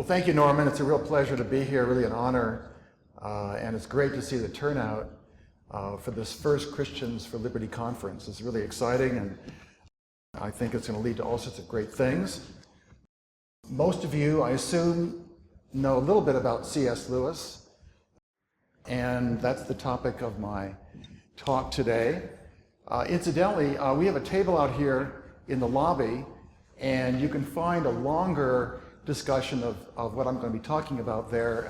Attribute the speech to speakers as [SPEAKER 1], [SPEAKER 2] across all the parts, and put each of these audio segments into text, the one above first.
[SPEAKER 1] Well, thank you, Norman. It's a real pleasure to be here, really an honor. And it's great to see the turnout for this first Christians for Liberty conference. It's really exciting, and I think it's going to lead to all sorts of great things. Most of you, I assume, know a little bit about C.S. Lewis, and that's the topic of my talk today. Incidentally, we have a table out here in the lobby, and you can find a longer discussion of what I'm going to be talking about there.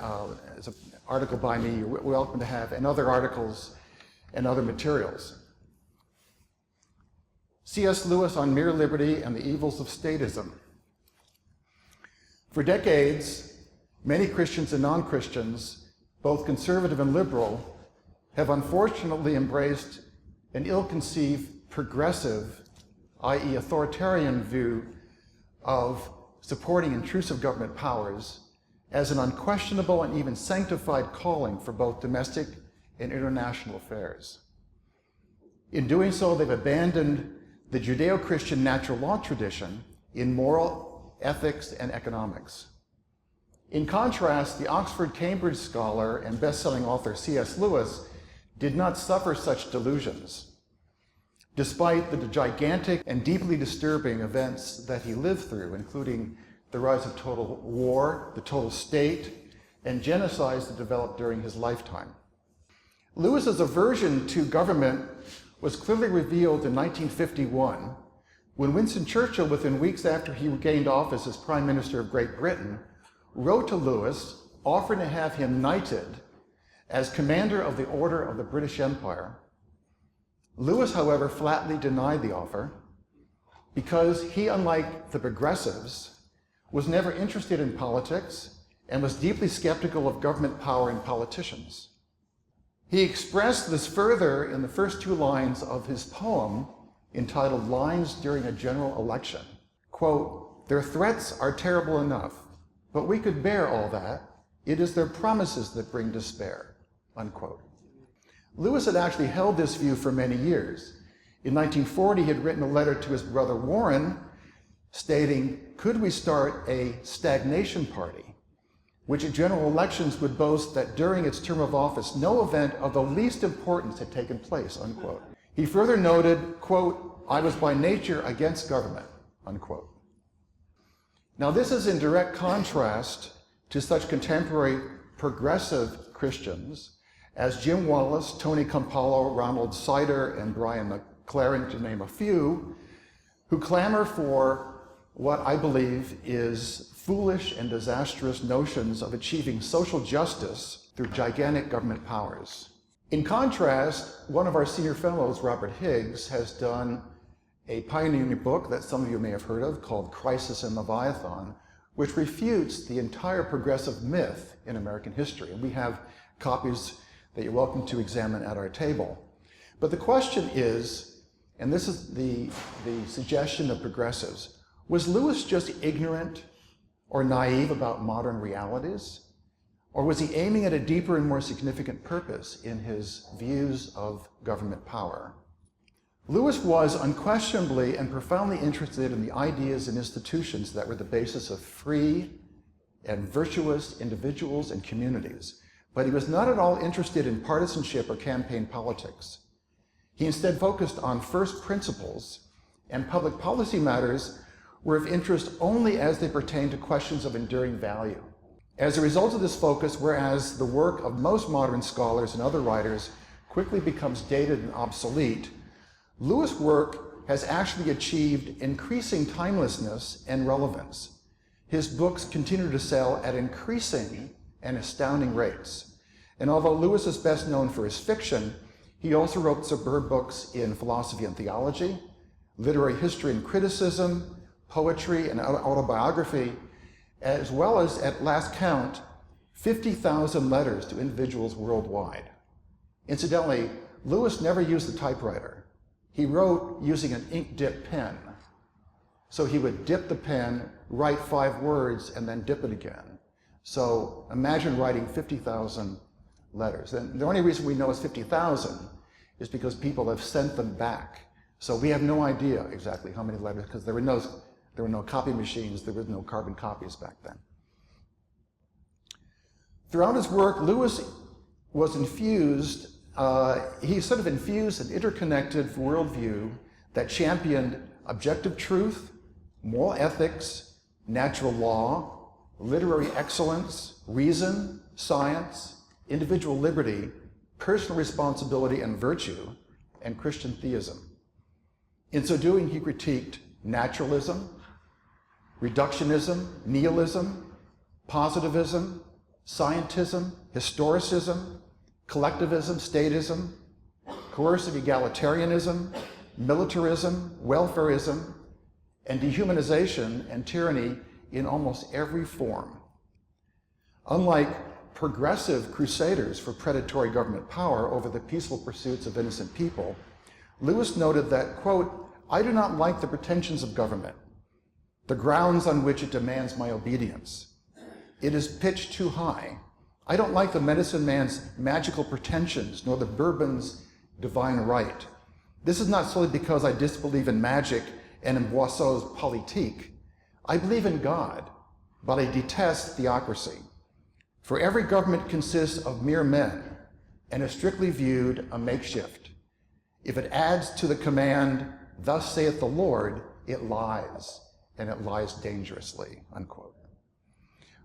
[SPEAKER 1] It's an article by me you're welcome to have, and other articles and other materials. C.S. Lewis on Mere Liberty and the Evils of Statism. For decades, many Christians and non-Christians, both conservative and liberal, have unfortunately embraced an ill-conceived progressive, i.e. authoritarian view of supporting intrusive government powers as an unquestionable and even sanctified calling for both domestic and international affairs. In doing so, they've abandoned the Judeo-Christian natural law tradition in moral, ethics, and economics. In contrast, the Oxford-Cambridge scholar and best-selling author C.S. Lewis did not suffer such delusions, despite the gigantic and deeply disturbing events that he lived through, including the rise of total war, the total state, and genocides that developed during his lifetime. Lewis's aversion to government was clearly revealed in 1951, when Winston Churchill, within weeks after he gained office as Prime Minister of Great Britain, wrote to Lewis offering to have him knighted as Commander of the Order of the British Empire. Lewis, however, flatly denied the offer because he, unlike the progressives, was never interested in politics and was deeply skeptical of government power and politicians. He expressed this further in the first two lines of his poem entitled Lines During a General Election. Quote, "Their threats are terrible enough, but we could bear all that. It is their promises that bring despair." Unquote. Lewis had actually held this view for many years. In 1940, he had written a letter to his brother Warren stating, "Could we start a stagnation party, which at general elections would boast that during its term of office, no event of the least importance had taken place," unquote. He further noted, quote, "I was by nature against government," unquote. Now, this is in direct contrast to such contemporary progressive Christians as Jim Wallace, Tony Campolo, Ronald Sider, and Brian McLaren, to name a few, who clamor for what I believe is foolish and disastrous notions of achieving social justice through gigantic government powers. In contrast, one of our senior fellows, Robert Higgs, has done a pioneering book that some of you may have heard of called Crisis and Leviathan, which refutes the entire progressive myth in American history. And we have copies that you're welcome to examine at our table. But the question is, and this is the suggestion of progressives, was Lewis just ignorant or naive about modern realities? Or was he aiming at a deeper and more significant purpose in his views of government power? Lewis was unquestionably and profoundly interested in the ideas and institutions that were the basis of free and virtuous individuals and communities. But he was not at all interested in partisanship or campaign politics. He instead focused on first principles, and public policy matters were of interest only as they pertain to questions of enduring value. As a result of this focus, whereas the work of most modern scholars and other writers quickly becomes dated and obsolete, Lewis' work has actually achieved increasing timelessness and relevance. His books continue to sell at increasing and astounding rates. And although Lewis is best known for his fiction, he also wrote superb books in philosophy and theology, literary history and criticism, poetry and autobiography, as well as, at last count, 50,000 letters to individuals worldwide. Incidentally, Lewis never used the typewriter. He wrote using an ink dip pen. So he would dip the pen, write 5 words, and then dip it again. So imagine writing 50,000 letters. And the only reason we know it's 50,000 is because people have sent them back. So we have no idea exactly how many letters, because there were no copy machines, there was no carbon copies back then. Throughout his work, Lewis was infused an interconnected worldview that championed objective truth, moral ethics, natural law, literary excellence, reason, science, individual liberty, personal responsibility and virtue, and Christian theism. In so doing, he critiqued naturalism, reductionism, nihilism, positivism, scientism, historicism, collectivism, statism, coercive egalitarianism, militarism, welfarism, and dehumanization and tyranny in almost every form. Unlike progressive crusaders for predatory government power over the peaceful pursuits of innocent people, Lewis noted that, quote, "I do not like the pretensions of government, the grounds on which it demands my obedience. It is pitched too high. I don't like the medicine man's magical pretensions, nor the Bourbon's divine right. This is not solely because I disbelieve in magic and in Boisseau's politique. I believe in God, but I detest theocracy. For every government consists of mere men and is strictly viewed a makeshift. If it adds to the command, 'Thus saith the Lord,' it lies, and it lies dangerously," unquote.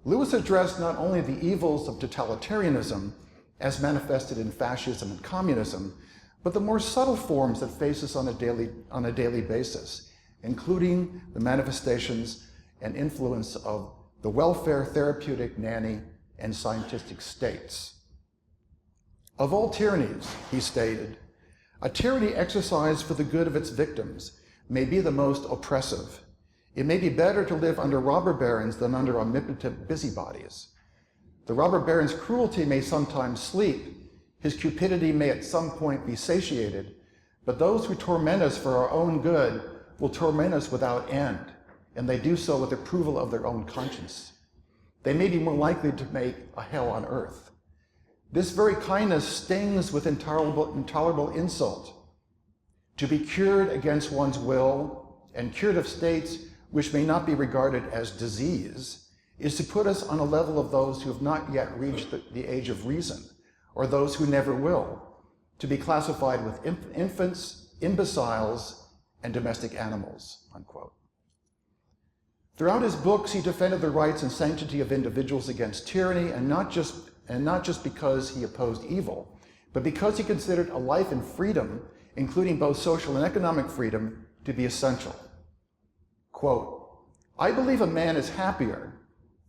[SPEAKER 1] Lewis addressed not only the evils of totalitarianism, as manifested in fascism and communism, but the more subtle forms that face us on a daily basis, including the manifestations and influence of the welfare, therapeutic, nanny, and scientific states. Of all tyrannies, he stated, a tyranny exercised for the good of its victims may be the most oppressive. It may be better to live under robber barons than under omnipotent busybodies. The robber baron's cruelty may sometimes sleep, his cupidity may at some point be satiated, but those who torment us for our own good will torment us without end, and they do so with approval of their own conscience. They may be more likely to make a hell on earth. This very kindness stings with intolerable insult. To be cured against one's will and cured of states which may not be regarded as disease is to put us on a level of those who have not yet reached the age of reason, or those who never will, to be classified with infants, imbeciles, and domestic animals," unquote. Throughout his books, he defended the rights and sanctity of individuals against tyranny, and not just because he opposed evil, but because he considered a life in freedom, including both social and economic freedom, to be essential. Quote, "I believe a man is happier,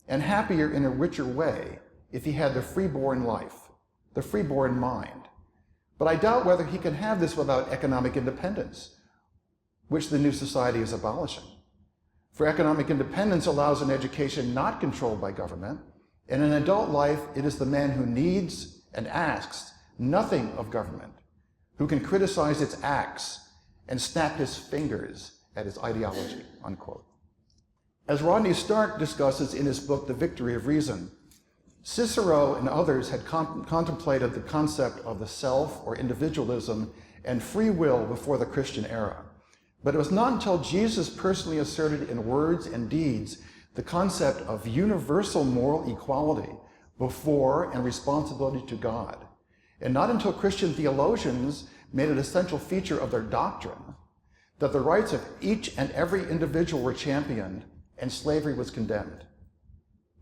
[SPEAKER 1] and happier in a richer way, if he had the freeborn life, the freeborn mind. But I doubt whether he can have this without economic independence, which the new society is abolishing. For economic independence allows an education not controlled by government, and in adult life, it is the man who needs and asks nothing of government, who can criticize its acts and snap his fingers at its ideology," unquote. As Rodney Stark discusses in his book, The Victory of Reason, Cicero and others had contemplated the concept of the self or individualism and free will before the Christian era. But it was not until Jesus personally asserted in words and deeds the concept of universal moral equality before and responsibility to God, and not until Christian theologians made an essential feature of their doctrine, that the rights of each and every individual were championed and slavery was condemned.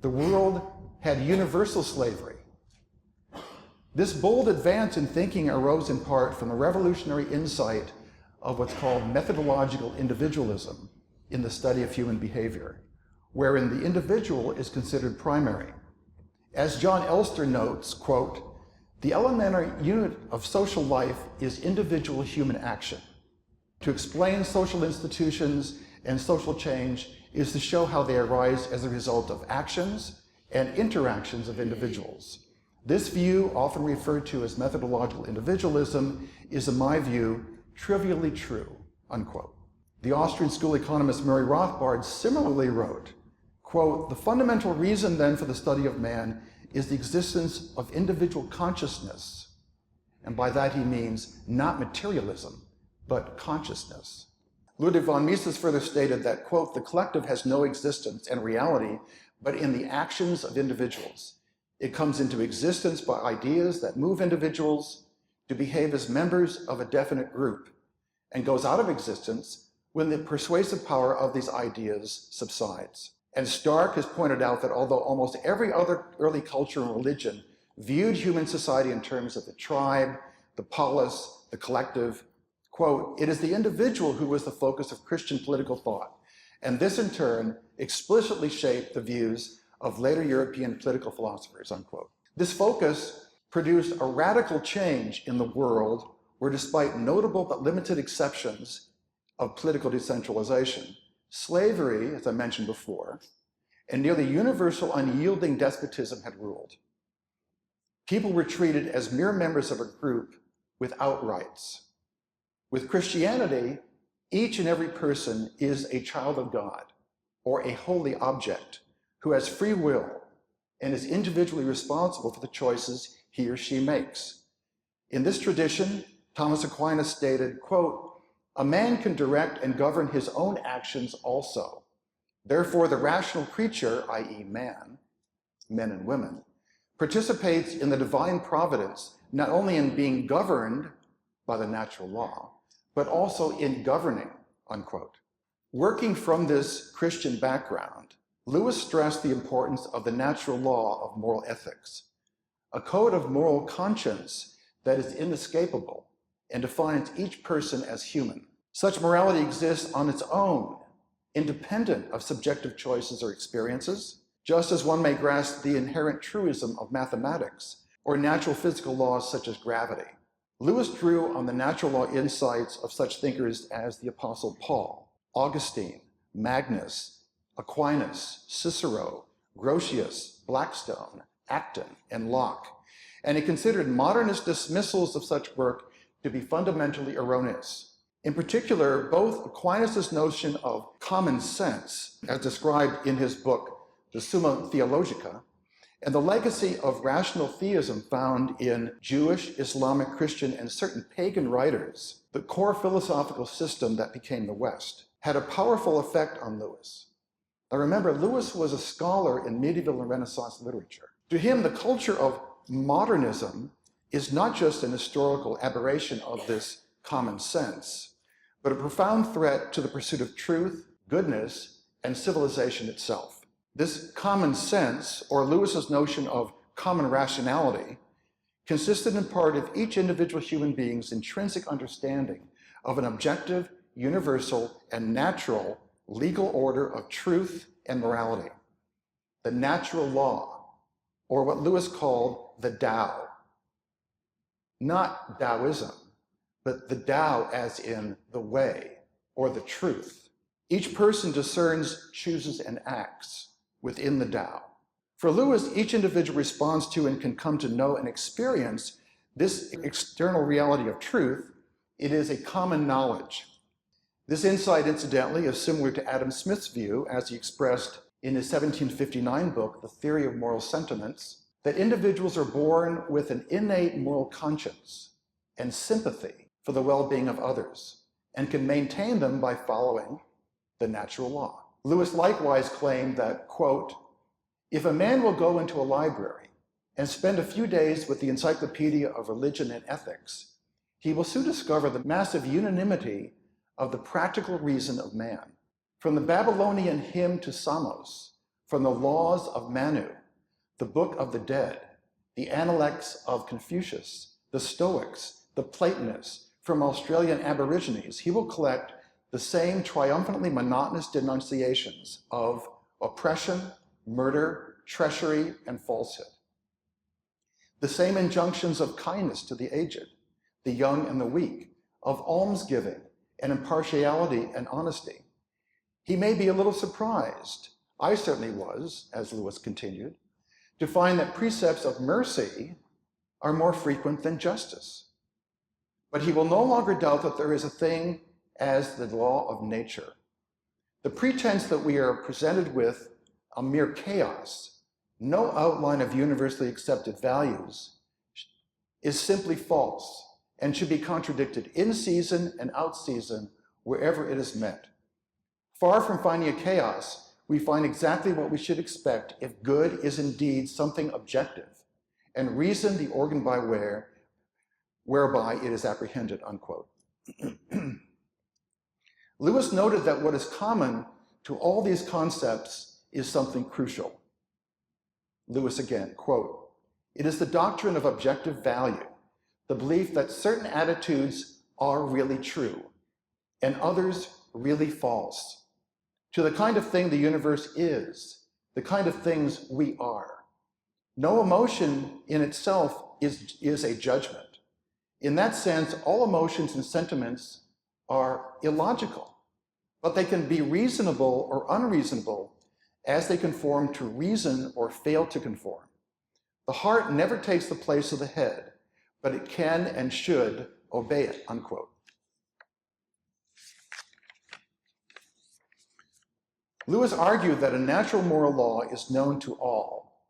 [SPEAKER 1] The world had universal slavery. This bold advance in thinking arose in part from the revolutionary insight of what's called methodological individualism in the study of human behavior, wherein the individual is considered primary. As John Elster notes, quote, "The elementary unit of social life is individual human action. To explain social institutions and social change is to show how they arise as a result of actions and interactions of individuals. This view, often referred to as methodological individualism, is, in my view, trivially true," unquote. The Austrian school economist Murray Rothbard similarly wrote, quote, "The fundamental reason then for the study of man is the existence of individual consciousness," and by that he means not materialism, but consciousness. Ludwig von Mises further stated that, quote, "The collective has no existence and reality but in the actions of individuals. It comes into existence by ideas that move individuals to behave as members of a definite group, and goes out of existence when the persuasive power of these ideas subsides. And Stark has pointed out that although almost every other early culture and religion viewed human society in terms of the tribe, the polis, the collective, quote, it is the individual who was the focus of Christian political thought, and this in turn explicitly shaped the views of later European political philosophers, unquote. This focus produced a radical change in the world where, despite notable but limited exceptions of political decentralization, slavery, as I mentioned before, and nearly universal unyielding despotism had ruled. People were treated as mere members of a group without rights. With Christianity, each and every person is a child of God, or a holy object, who has free will and is individually responsible for the choices he or she makes. In this tradition, Thomas Aquinas stated, quote, a man can direct and govern his own actions also. Therefore, the rational creature, i.e. man, men and women, participates in the divine providence, not only in being governed by the natural law, but also in governing, unquote. Working from this Christian background, Lewis stressed the importance of the natural law of moral ethics, a code of moral conscience that is inescapable and defines each person as human. Such morality exists on its own, independent of subjective choices or experiences, just as one may grasp the inherent truism of mathematics or natural physical laws such as gravity. Lewis drew on the natural law insights of such thinkers as the Apostle Paul, Augustine, Magnus, Aquinas, Cicero, Grotius, Blackstone, Acton, and Locke, and he considered modernist dismissals of such work to be fundamentally erroneous. In particular, both Aquinas' notion of common sense, as described in his book, the Summa Theologica, and the legacy of rational theism found in Jewish, Islamic, Christian, and certain pagan writers, the core philosophical system that became the West, had a powerful effect on Lewis. Now remember, Lewis was a scholar in medieval and Renaissance literature. To him, the culture of modernism is not just an historical aberration of this common sense, but a profound threat to the pursuit of truth, goodness, and civilization itself. This common sense, or Lewis's notion of common rationality, consisted in part of each individual human being's intrinsic understanding of an objective, universal, and natural legal order of truth and morality, the natural law, or what Lewis called the Tao. Not Taoism, but the Tao as in the way, or the truth. Each person discerns, chooses, and acts within the Tao. For Lewis, each individual responds to and can come to know and experience this external reality of truth. It is a common knowledge. This insight, incidentally, is similar to Adam Smith's view, as he expressed in his 1759 book, The Theory of Moral Sentiments, that individuals are born with an innate moral conscience and sympathy for the well-being of others, and can maintain them by following the natural law. Lewis likewise claimed that, quote, if a man will go into a library and spend a few days with the Encyclopedia of Religion and Ethics, he will soon discover the massive unanimity of the practical reason of man. From the Babylonian hymn to Samos, from the laws of Manu, the Book of the Dead, the Analects of Confucius, the Stoics, the Platonists, from Australian Aborigines, he will collect the same triumphantly monotonous denunciations of oppression, murder, treachery, and falsehood. The same injunctions of kindness to the aged, the young and the weak, of almsgiving and impartiality and honesty. He may be a little surprised, I certainly was, as Lewis continued, to find that precepts of mercy are more frequent than justice. But he will no longer doubt that there is a thing as the law of nature. The pretense that we are presented with a mere chaos, no outline of universally accepted values, is simply false and should be contradicted in season and out season wherever it is met. Far from finding a chaos, we find exactly what we should expect if good is indeed something objective, and reason the organ whereby it is apprehended, unquote. Lewis noted that what is common to all these concepts is something crucial. Lewis again, quote, "It is the doctrine of objective value, the belief that certain attitudes are really true and others really false, to the kind of thing the universe is, the kind of things we are. No emotion in itself is a judgment. In that sense, all emotions and sentiments are illogical, but they can be reasonable or unreasonable as they conform to reason or fail to conform. The heart never takes the place of the head, but it can and should obey it," unquote. Lewis argued that a natural moral law is known to all,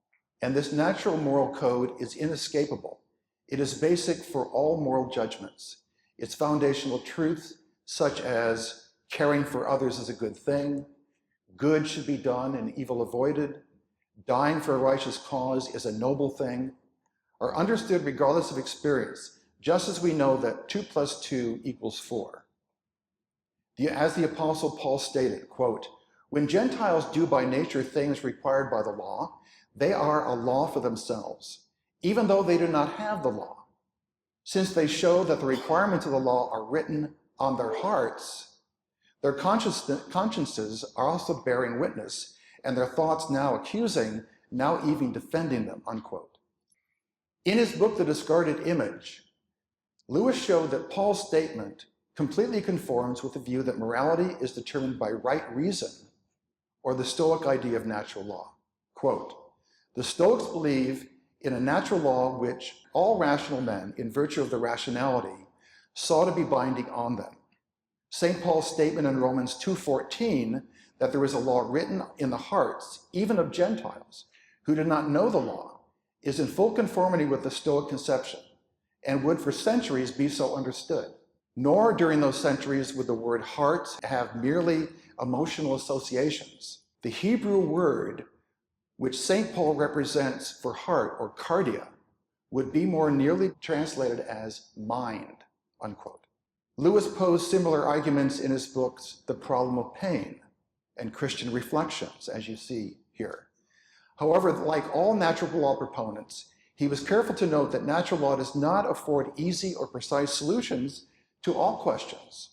[SPEAKER 1] and this natural moral code is inescapable. It is basic for all moral judgments. Its foundational truths, such as caring for others is a good thing, good should be done and evil avoided, dying for a righteous cause is a noble thing, are understood regardless of experience, just as we know that 2 + 2 = 4. As the Apostle Paul stated, quote, "When Gentiles do by nature things required by the law, they are a law for themselves, even though they do not have the law. Since they show that the requirements of the law are written on their hearts, their consciences are also bearing witness, and their thoughts now accusing, now even defending them," unquote. In his book, The Discarded Image, Lewis showed that Paul's statement completely conforms with the view that morality is determined by right reason, or the Stoic idea of natural law. Quote, "The Stoics believe in a natural law which all rational men, in virtue of the rationality, saw to be binding on them. St. Paul's statement in Romans 2:14 that there is a law written in the hearts, even of Gentiles, who did not know the law, is in full conformity with the Stoic conception, and would for centuries be so understood. Nor during those centuries would the word hearts have merely emotional associations. The Hebrew word which St. Paul represents for heart, or cardia, would be more nearly translated as mind," unquote. Lewis posed similar arguments in his books, The Problem of Pain and Christian Reflections, as you see here. However, like all natural law proponents, he was careful to note that natural law does not afford easy or precise solutions to all questions.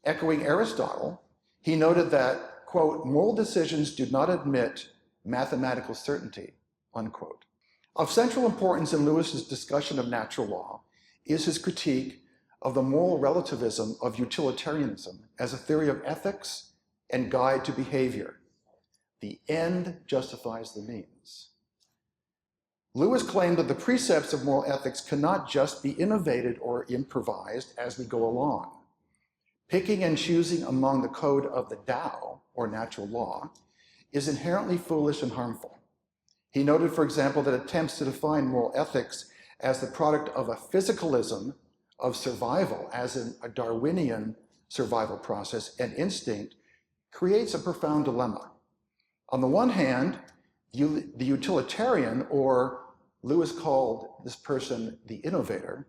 [SPEAKER 1] Echoing Aristotle, he noted that, quote, "moral decisions do not admit mathematical certainty," unquote. Of central importance in Lewis's discussion of natural law is his critique of the moral relativism of utilitarianism as a theory of ethics and guide to behavior. The end justifies the means. Lewis claimed that the precepts of moral ethics cannot just be innovated or improvised as we go along. Picking and choosing among the code of the Tao, or natural law, is inherently foolish and harmful. He noted, for example, that attempts to define moral ethics as the product of a physicalism of survival, as in a Darwinian survival process and instinct, creates a profound dilemma. On the one hand, the utilitarian, or Lewis called this person the innovator,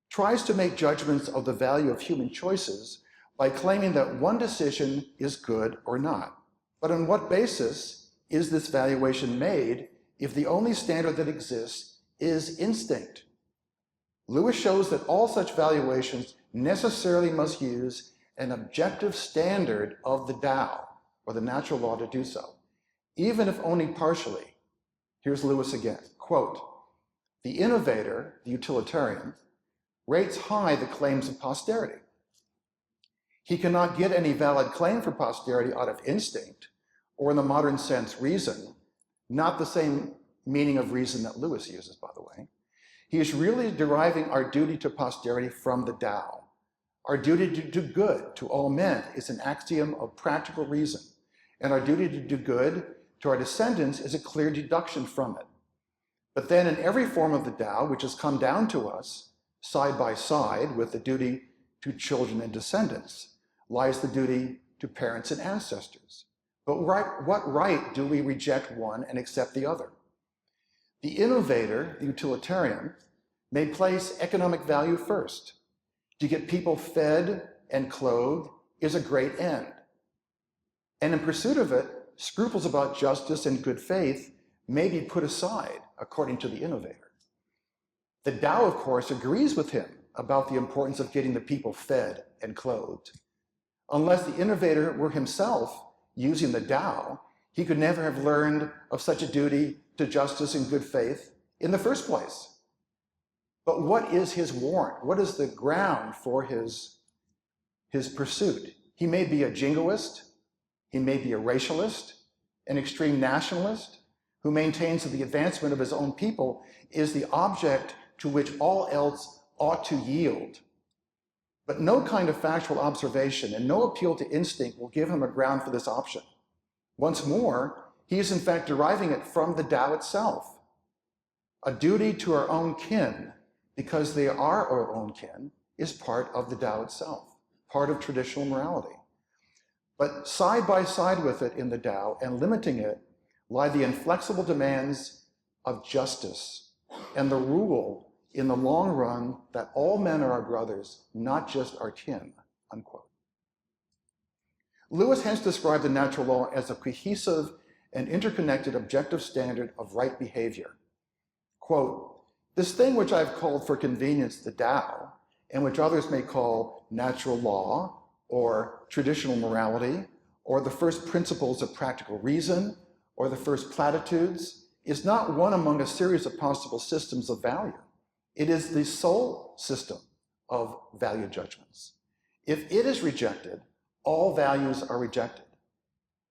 [SPEAKER 1] tries to make judgments of the value of human choices by claiming that one decision is good or not. But on what basis is this valuation made if the only standard that exists is instinct? Lewis shows that all such valuations necessarily must use an objective standard of the Tao, or the natural law, to do so, even if only partially. Here's Lewis again, quote, "The innovator, the utilitarian, rates high the claims of posterity. He cannot get any valid claim for posterity out of instinct, or in the modern sense, reason, not the same meaning of reason that Lewis uses, by the way. He is really deriving our duty to posterity from the Tao. Our duty to do good to all men is an axiom of practical reason, and our duty to do good to our descendants is a clear deduction from it. But then in every form of the Tao, which has come down to us, side by side with the duty to children and descendants, lies the duty to parents and ancestors. But what right do we reject one and accept the other? The innovator, the utilitarian, may place economic value first. To get people fed and clothed is a great end. And in pursuit of it, scruples about justice and good faith may be put aside, according to the innovator. The Tao, of course, agrees with him about the importance of getting the people fed and clothed. Unless the innovator were himself using the Tao, he could never have learned of such a duty to justice and good faith in the first place. But what is his warrant? What is the ground for his pursuit? He may be a jingoist, he may be a racialist, an extreme nationalist who maintains that the advancement of his own people is the object to which all else ought to yield. But no kind of factual observation and no appeal to instinct will give him a ground for this option. Once more, he is in fact deriving it from the Tao itself. A duty to our own kin, because they are our own kin, is part of the Tao itself, part of traditional morality. But side by side with it in the Tao and limiting it lie the inflexible demands of justice and the rule in the long run that all men are our brothers, not just our kin, unquote. Lewis hence described the natural law as a cohesive and interconnected objective standard of right behavior. Quote, this thing which I've called for convenience the Tao, and which others may call natural law, or traditional morality, or the first principles of practical reason, or the first platitudes, is not one among a series of possible systems of value. It is the sole system of value judgments. If it is rejected, all values are rejected.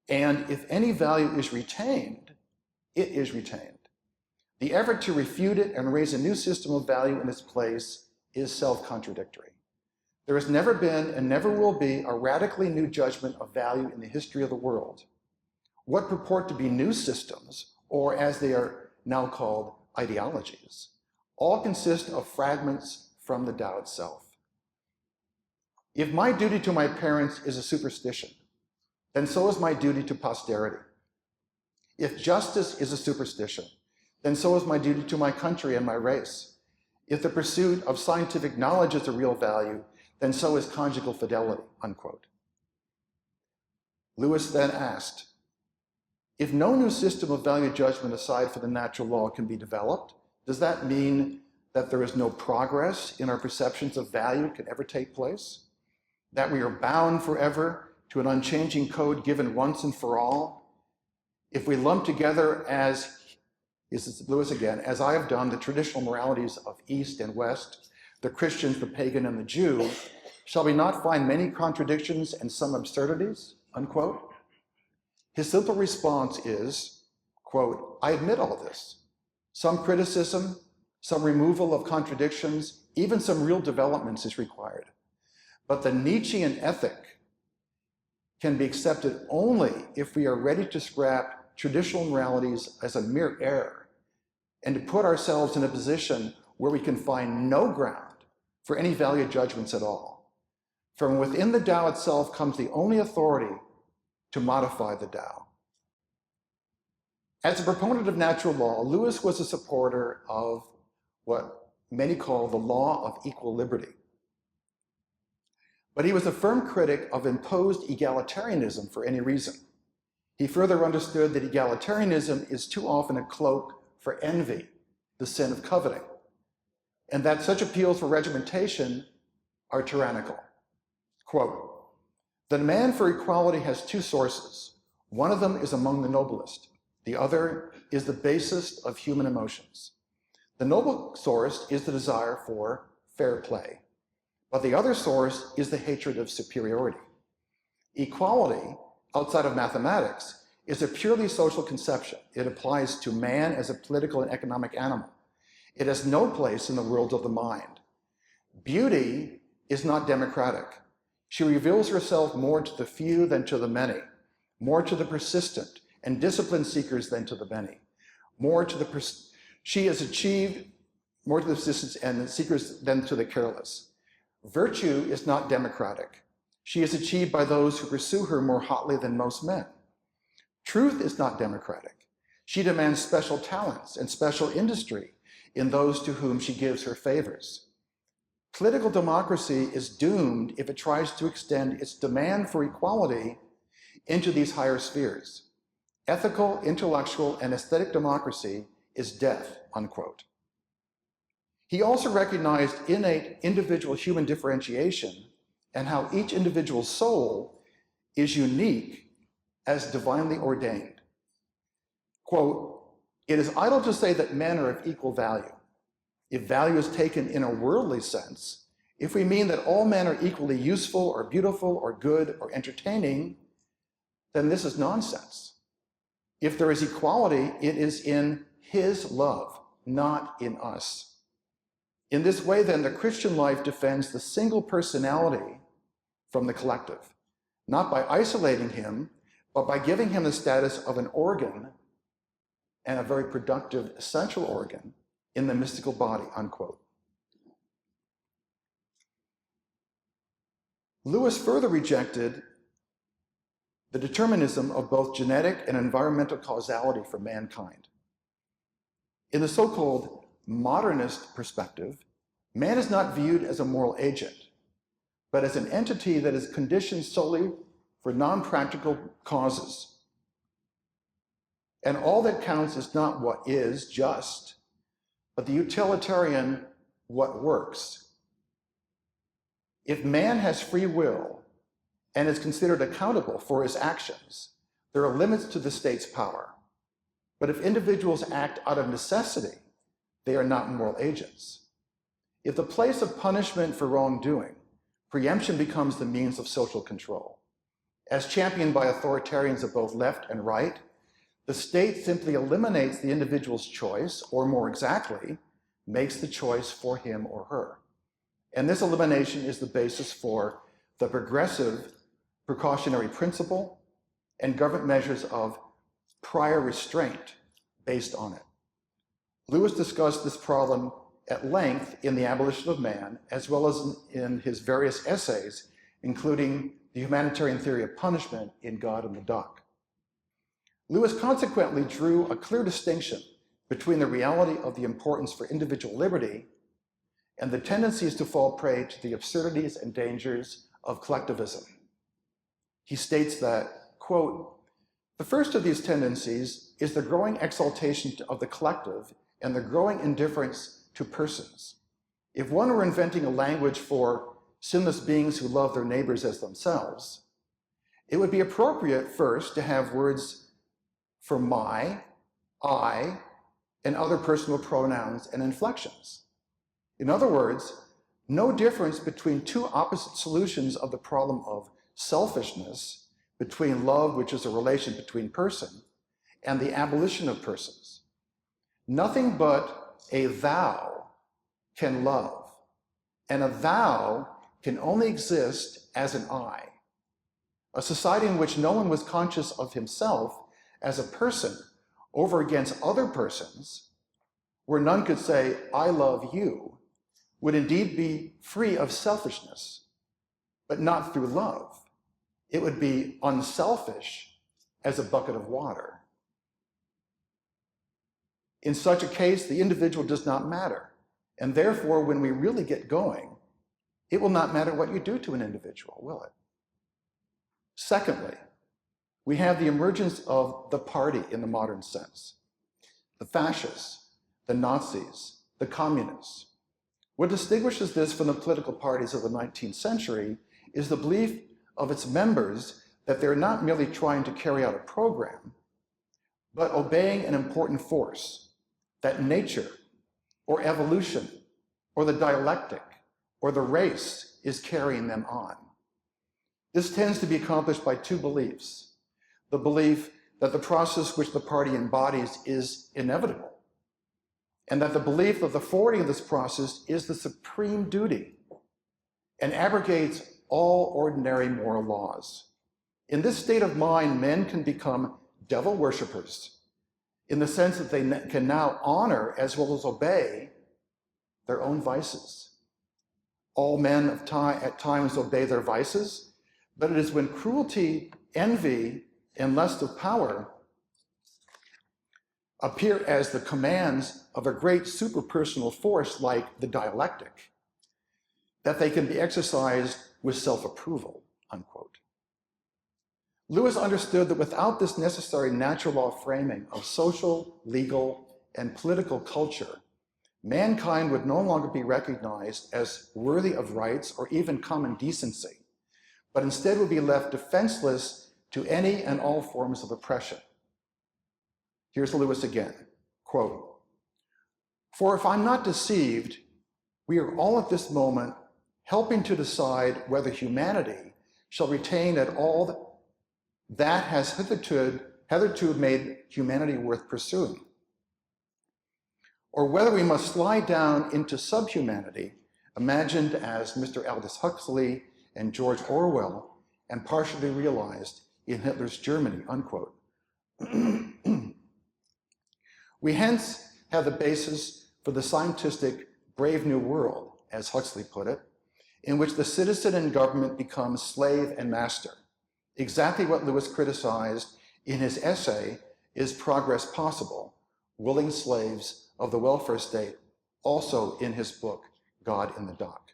[SPEAKER 1] And if any value is retained, it is retained. The effort to refute it and raise a new system of value in its place is self-contradictory. There has never been and never will be a radically new judgment of value in the history of the world. What purport to be new systems, or as they are now called, ideologies, all consist of fragments from the Tao itself. If my duty to my parents is a superstition, then so is my duty to posterity. If justice is a superstition, then so is my duty to my country and my race. If the pursuit of scientific knowledge is a real value, then so is conjugal fidelity, unquote. Lewis then asked, if no new system of value judgment aside from the natural law can be developed, does that mean that there is no progress in our perceptions of value can ever take place? That we are bound forever to an unchanging code given once and for all? If we lump together, as is Lewis again, as I have done, the traditional moralities of East and West, the Christians, the pagan, and the Jew, shall we not find many contradictions and some absurdities, unquote? His simple response is, quote, I admit all this. Some criticism, some removal of contradictions, even some real developments is required. But the Nietzschean ethic can be accepted only if we are ready to scrap traditional moralities as a mere error and to put ourselves in a position where we can find no ground for any value judgments at all. From within the Tao itself comes the only authority to modify the Tao. As a proponent of natural law, Lewis was a supporter of what many call the law of equal liberty. But he was a firm critic of imposed egalitarianism for any reason. He further understood that egalitarianism is too often a cloak for envy, the sin of coveting, and that such appeals for regimentation are tyrannical. Quote, the demand for equality has two sources. One of them is among the noblest. The other is the basest of human emotions. The noble source is the desire for fair play, but the other source is the hatred of superiority. Equality, outside of mathematics, is a purely social conception. It applies to man as a political and economic animal. It has no place in the world of the mind. Beauty is not democratic. She reveals herself more to the few than to the many, more to the persistent and discipline seekers than to the many, she is achieved more to the persistent and the seekers than to the careless. Virtue is not democratic. She is achieved by those who pursue her more hotly than most men. Truth is not democratic. She demands special talents and special industry in those to whom she gives her favors. Political democracy is doomed if it tries to extend its demand for equality into these higher spheres. Ethical, intellectual, and aesthetic democracy is death, unquote. He also recognized innate individual human differentiation and how each individual's soul is unique as divinely ordained. Quote, "It is idle to say that men are of equal value. If value is taken in a worldly sense, if we mean that all men are equally useful or beautiful or good or entertaining, then this is nonsense. If there is equality, it is in his love, not in us. In this way, then, the Christian life defends the single personality from the collective, not by isolating him, but by giving him the status of an organ, and a very productive essential organ, in the mystical body," unquote. Lewis further rejected the determinism of both genetic and environmental causality for mankind. In the so-called modernist perspective, man is not viewed as a moral agent, but as an entity that is conditioned solely for non-practical causes. And all that counts is not what is just, but the utilitarian what works. If man has free will and is considered accountable for his actions, there are limits to the state's power. But if individuals act out of necessity, they are not moral agents. If the place of punishment for wrongdoing, preemption becomes the means of social control. As championed by authoritarians of both left and right, the state simply eliminates the individual's choice, or more exactly, makes the choice for him or her. And this elimination is the basis for the progressive precautionary principle and government measures of prior restraint based on it. Lewis discussed this problem at length in The Abolition of Man, as well as in his various essays, including The Humanitarian Theory of Punishment in God and the Duck. Lewis consequently drew a clear distinction between the reality of the importance for individual liberty and the tendencies to fall prey to the absurdities and dangers of collectivism. He states that, quote, "The first of these tendencies is the growing exaltation of the collective and the growing indifference to persons. If one were inventing a language for sinless beings who love their neighbors as themselves, it would be appropriate first to have words for my, I, and other personal pronouns and inflections. In other words, no difference between two opposite solutions of the problem of selfishness, between love, which is a relation between person, and the abolition of persons. Nothing but a thou can love, and a thou can only exist as an I. A society in which no one was conscious of himself as a person over against other persons, where none could say, I love you, would indeed be free of selfishness, but not through love. It would be unselfish as a bucket of water. In such a case, the individual does not matter, and therefore, when we really get going, it will not matter what you do to an individual, will it? Secondly, we have the emergence of the party in the modern sense. The fascists, the Nazis, the communists. What distinguishes this from the political parties of the 19th century is the belief of its members that they're not merely trying to carry out a program, but obeying an important force, that nature, or evolution, or the dialectic, or the race is carrying them on. This tends to be accomplished by two beliefs. The belief that the process which the party embodies is inevitable, and that the belief of the forwarding of this process is the supreme duty and abrogates all ordinary moral laws. In this state of mind, men can become devil worshippers in the sense that they can now honor as well as obey their own vices. All men at times obey their vices, but it is when cruelty, envy, and lust of power appear as the commands of a great superpersonal force like the dialectic, that they can be exercised with self-approval, unquote. Lewis understood that without this necessary natural law framing of social, legal, and political culture, mankind would no longer be recognized as worthy of rights or even common decency, but instead would be left defenseless to any and all forms of oppression. Here's Lewis again, quote, "For if I'm not deceived, we are all at this moment helping to decide whether humanity shall retain at all that has hitherto made humanity worth pursuing, or whether we must slide down into subhumanity, imagined as Mr. Aldous Huxley and George Orwell, and partially realized in Hitler's Germany," unquote. We hence have the basis for the scientistic Brave New World, as Huxley put it, in which the citizen and government become slave and master. Exactly what Lewis criticized in his essay, Is Progress Possible? Willing Slaves of the Welfare State, also in his book, God in the Dock.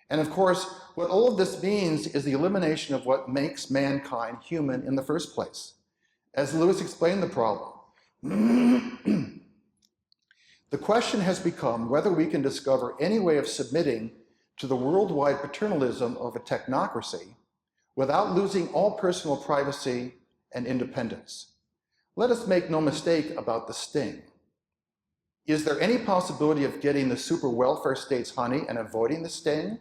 [SPEAKER 1] And of course, what all of this means is the elimination of what makes mankind human in the first place. As Lewis explained the problem, the question has become whether we can discover any way of submitting to the worldwide paternalism of a technocracy without losing all personal privacy and independence. Let us make no mistake about the sting. Is there any possibility of getting the super welfare state's honey and avoiding the sting?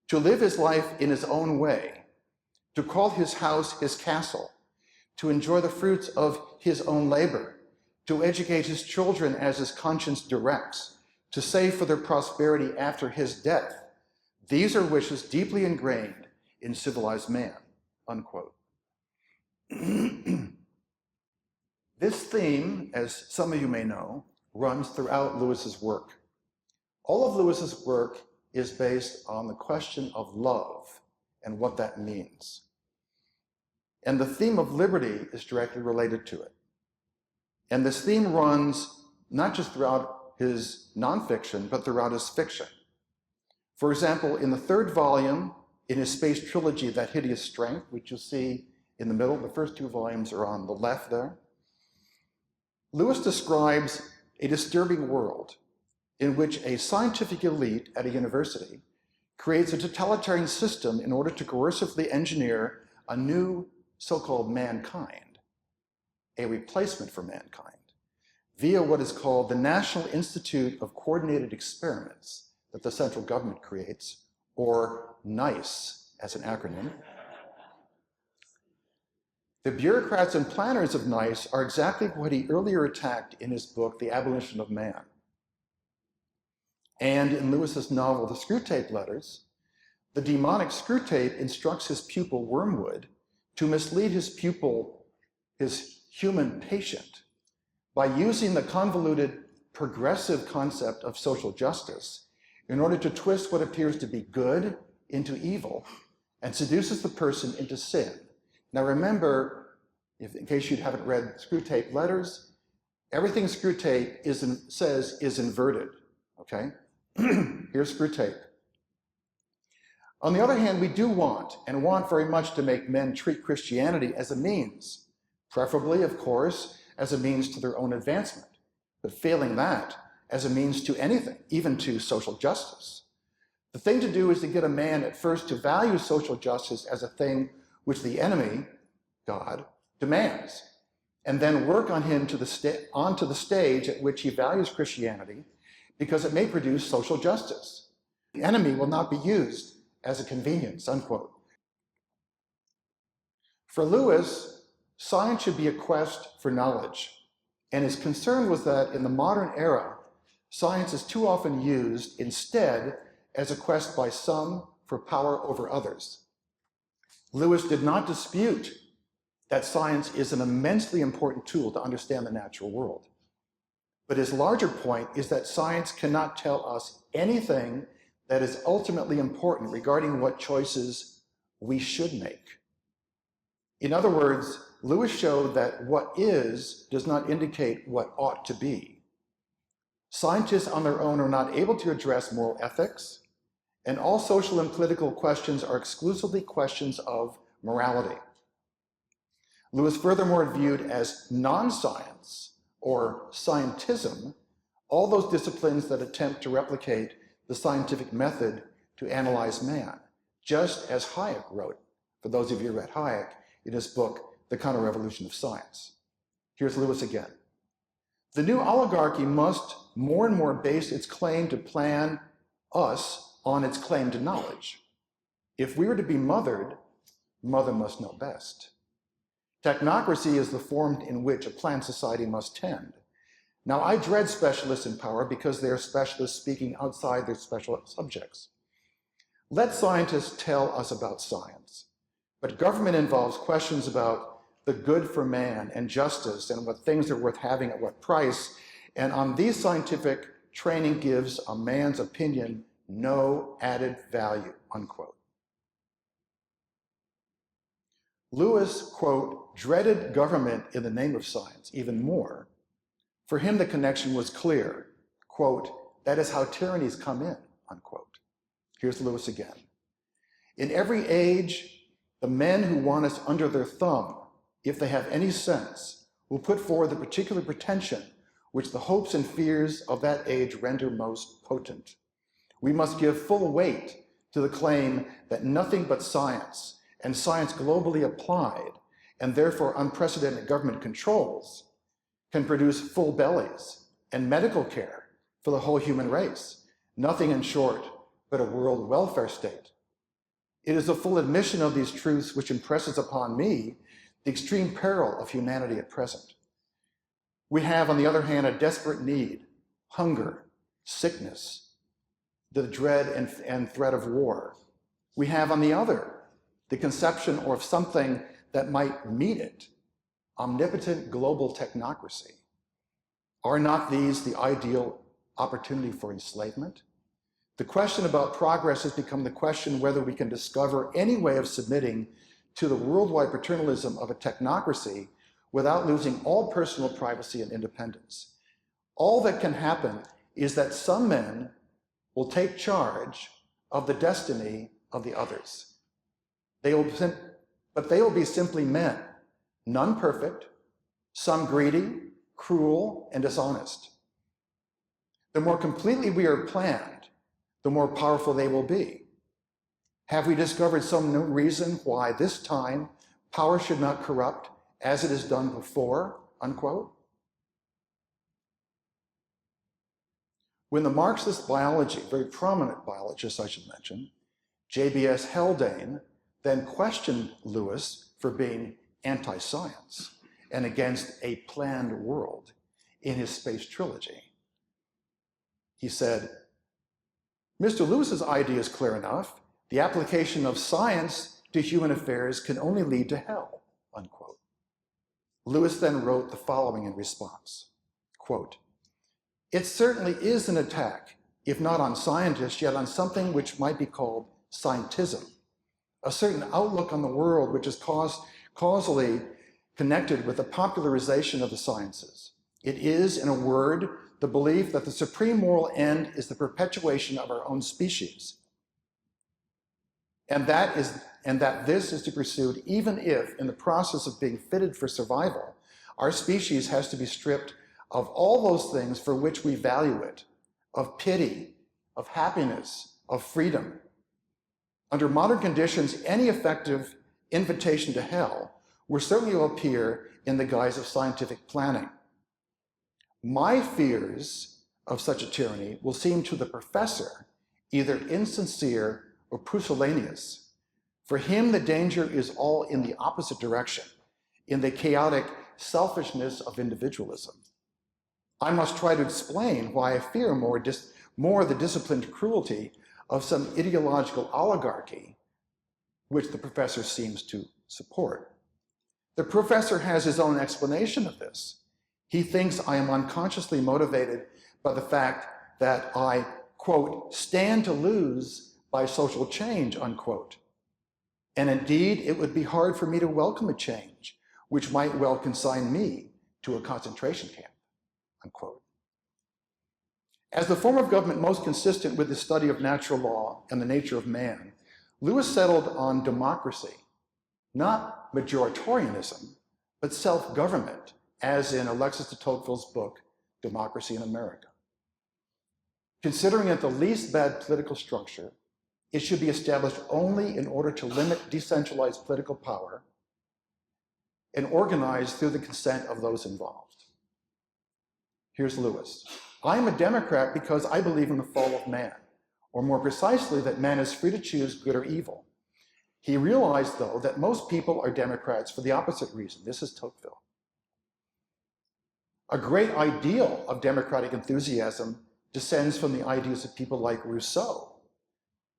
[SPEAKER 1] To live his life in his own way, to call his house his castle, to enjoy the fruits of his own labor, to educate his children as his conscience directs, to save for their prosperity after his death. These are wishes deeply ingrained in civilized man, unquote. This theme, as some of you may know, runs throughout Lewis's work. All of Lewis's work is based on the question of love and what that means. And the theme of liberty is directly related to it. And this theme runs not just throughout his nonfiction, but throughout his fiction. For example, in the third volume, in his space trilogy, That Hideous Strength, which you'll see in the middle, the first two volumes are on the left there, Lewis describes a disturbing world in which a scientific elite at a university creates a totalitarian system in order to coercively engineer a new so-called mankind, a replacement for mankind, via what is called the National Institute of Coordinated Experiments that the central government creates, or NICE as an acronym. The bureaucrats and planners of NICE are exactly what he earlier attacked in his book, The Abolition of Man. And in Lewis's novel, The Screwtape Letters, the demonic Screwtape instructs his pupil Wormwood to mislead his pupil, his human patient, by using the convoluted progressive concept of social justice in order to twist what appears to be good into evil and seduces the person into sin. Now remember, in case you haven't read Screwtape Letters, everything Screwtape says is inverted, okay? Here's Screwtape. On the other hand, we do want very much to make men treat Christianity as a means, preferably, of course, as a means to their own advancement, but failing that, as a means to anything, even to social justice. The thing to do is to get a man at first to value social justice as a thing which the enemy, God, demands, and then work on him onto the stage at which he values Christianity because it may produce social justice. The enemy will not be used as a convenience, unquote. For Lewis, science should be a quest for knowledge, and his concern was that in the modern era, science is too often used instead as a quest by some for power over others. Lewis did not dispute that science is an immensely important tool to understand the natural world. But his larger point is that science cannot tell us anything that is ultimately important regarding what choices we should make. In other words, Lewis showed that what is does not indicate what ought to be. Scientists on their own are not able to address moral ethics, and all social and political questions are exclusively questions of morality. Lewis furthermore viewed as non-science, or scientism, all those disciplines that attempt to replicate the scientific method to analyze man, just as Hayek wrote, for those of you who read Hayek, in his book, The Counter-Revolution of Science. Here's Lewis again. The new oligarchy must more and more base its claim to plan us on its claim to knowledge. If we are to be mothered, mother must know best. Technocracy is the form in which a planned society must tend. Now, I dread specialists in power because they are specialists speaking outside their special subjects. Let scientists tell us about science, but government involves questions about the good for man and justice and what things are worth having at what price, and on these scientific training gives a man's opinion no added value, unquote. Lewis, quote, dreaded government in the name of science even more. For him, the connection was clear, quote, that is how tyrannies come in, unquote. Here's Lewis again. In every age, the men who want us under their thumb, if they have any sense, will put forward the particular pretension which the hopes and fears of that age render most potent. We must give full weight to the claim that nothing but science, and science globally applied, and therefore unprecedented government controls, can produce full bellies and medical care for the whole human race. Nothing, in short, but a world welfare state. It is a full admission of these truths which impresses upon me the extreme peril of humanity at present. We have, on the other hand, a desperate need, hunger, sickness, the dread and threat of war. We have, on the other, the conception of something that might meet it, omnipotent global technocracy. Are not these the ideal opportunity for enslavement? The question about progress has become the question whether we can discover any way of submitting to the worldwide paternalism of a technocracy without losing all personal privacy and independence. All that can happen is that some men will take charge of the destiny of the others. But they will be simply men, none perfect, some greedy, cruel, and dishonest. The more completely we are planned, the more powerful they will be. Have we discovered some new reason why this time power should not corrupt as it has done before, unquote? When the Marxist biology, very prominent biologist I should mention, J.B.S. Haldane, then questioned Lewis for being anti-science and against a planned world in his space trilogy. He said, Mr. Lewis's idea is clear enough. The application of science to human affairs can only lead to hell, unquote. Lewis then wrote the following in response, quote, it certainly is an attack, if not on scientists, yet on something which might be called scientism, a certain outlook on the world which is causally connected with the popularization of the sciences. It is, in a word, the belief that the supreme moral end is the perpetuation of our own species, and that this is to be pursued even if, in the process of being fitted for survival, our species has to be stripped of all those things for which we value it, of pity, of happiness, of freedom. Under modern conditions, any effective invitation to hell will certainly appear in the guise of scientific planning. My fears of such a tyranny will seem to the professor either insincere or pusillanimous. For him, the danger is all in the opposite direction, in the chaotic selfishness of individualism. I must try to explain why I fear more the disciplined cruelty of some ideological oligarchy, which the professor seems to support. The professor has his own explanation of this. He thinks I am unconsciously motivated by the fact that I, quote, stand to lose by social change, unquote. And indeed, it would be hard for me to welcome a change which might well consign me to a concentration camp, unquote. As the form of government most consistent with the study of natural law and the nature of man, Lewis settled on democracy, not majoritarianism, but self-government, as in Alexis de Tocqueville's book, Democracy in America. Considering it the least bad political structure, it should be established only in order to limit decentralized political power and organized through the consent of those involved. Here's Lewis. I am a Democrat because I believe in the fall of man, or more precisely, that man is free to choose good or evil. He realized, though, that most people are Democrats for the opposite reason. This is Tocqueville. A great ideal of democratic enthusiasm descends from the ideas of people like Rousseau,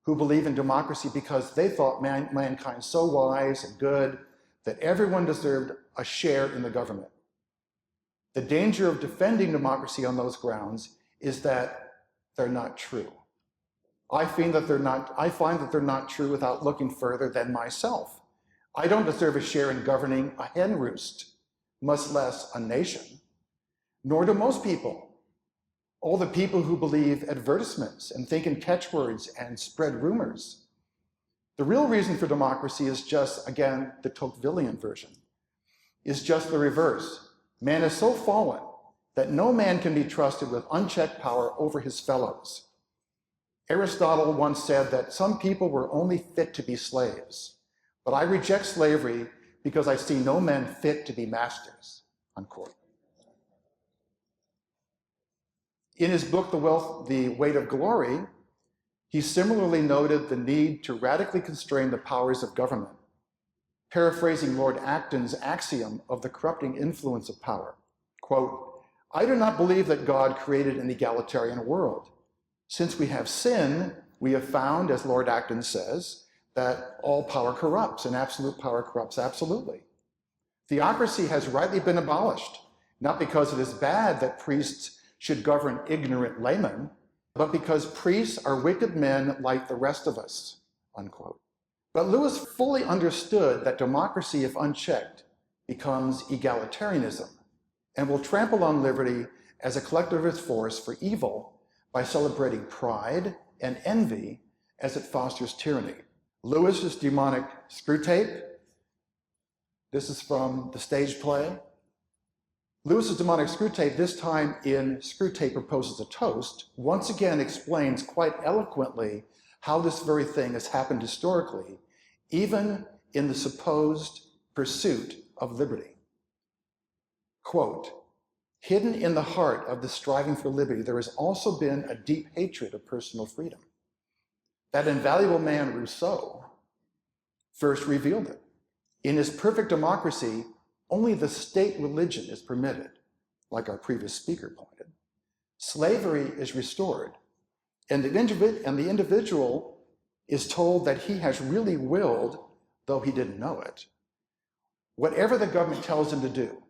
[SPEAKER 1] who believe in democracy because they thought mankind so wise and good that everyone deserved a share in the government. The danger of defending democracy on those grounds is that they're not true. I find that they're not true without looking further than myself. I don't deserve a share in governing a hen roost, much less a nation, nor do most people. All the people who believe advertisements and think in catchwords and spread rumors. The real reason for democracy is just, again, the Tocquevillian version, is just the reverse. Man is so fallen that no man can be trusted with unchecked power over his fellows. Aristotle once said that some people were only fit to be slaves, but I reject slavery because I see no men fit to be masters, unquote. In his book, The Weight of Glory, he similarly noted the need to radically constrain the powers of government, paraphrasing Lord Acton's axiom of the corrupting influence of power. Quote, I do not believe that God created an egalitarian world. Since we have sin, we have found, as Lord Acton says, that all power corrupts and absolute power corrupts absolutely. Theocracy has rightly been abolished, not because it is bad that priests should govern ignorant laymen, but because priests are wicked men like the rest of us, unquote. But Lewis fully understood that democracy, if unchecked, becomes egalitarianism and will trample on liberty as a collectivist force for evil by celebrating pride and envy as it fosters tyranny. Lewis's demonic Screwtape, this is from the stage play. Lewis's demonic Screwtape, this time in Screwtape Proposes a Toast, once again explains quite eloquently how this very thing has happened historically, even in the supposed pursuit of liberty. Quote, hidden in the heart of the striving for liberty, there has also been a deep hatred of personal freedom. That invaluable man, Rousseau, first revealed it. In his perfect democracy, only the state religion is permitted, like our previous speaker pointed. Slavery is restored, and the individual is told that he has really willed, though he didn't know it, whatever the government tells him to do.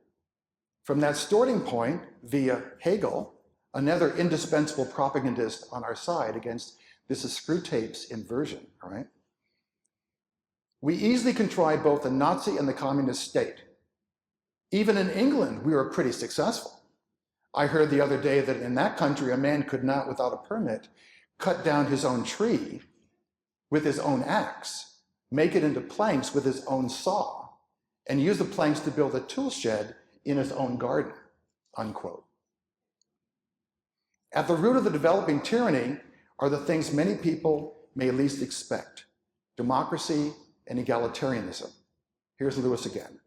[SPEAKER 1] From that starting point, via Hegel, another indispensable propagandist on our side against this is Screwtape's inversion, right? We easily contrive both the Nazi and the communist state. Even in England, we were pretty successful. I heard the other day that in that country, a man could not, without a permit, cut down his own tree with his own axe, make it into planks with his own saw, and use the planks to build a tool shed in his own garden, unquote. At the root of the developing tyranny are the things many people may least expect: democracy and egalitarianism. Here's Lewis again.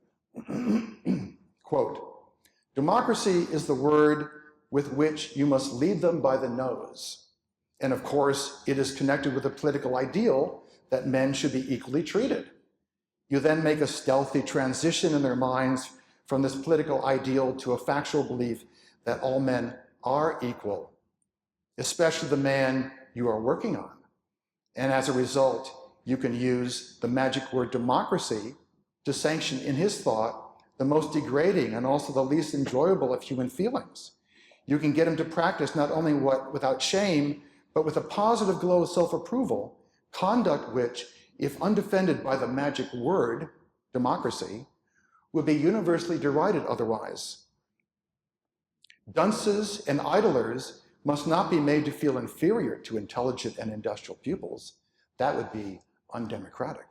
[SPEAKER 1] Quote, democracy is the word with which you must lead them by the nose. And of course, it is connected with a political ideal that men should be equally treated. You then make a stealthy transition in their minds from this political ideal to a factual belief that all men are equal, especially the man you are working on. And as a result, you can use the magic word democracy to sanction in his thought the most degrading and also the least enjoyable of human feelings. You can get him to practice not only without shame, but with a positive glow of self-approval, conduct which, if undefended by the magic word, democracy, would be universally derided otherwise. Dunces and idlers must not be made to feel inferior to intelligent and industrial pupils. That would be undemocratic.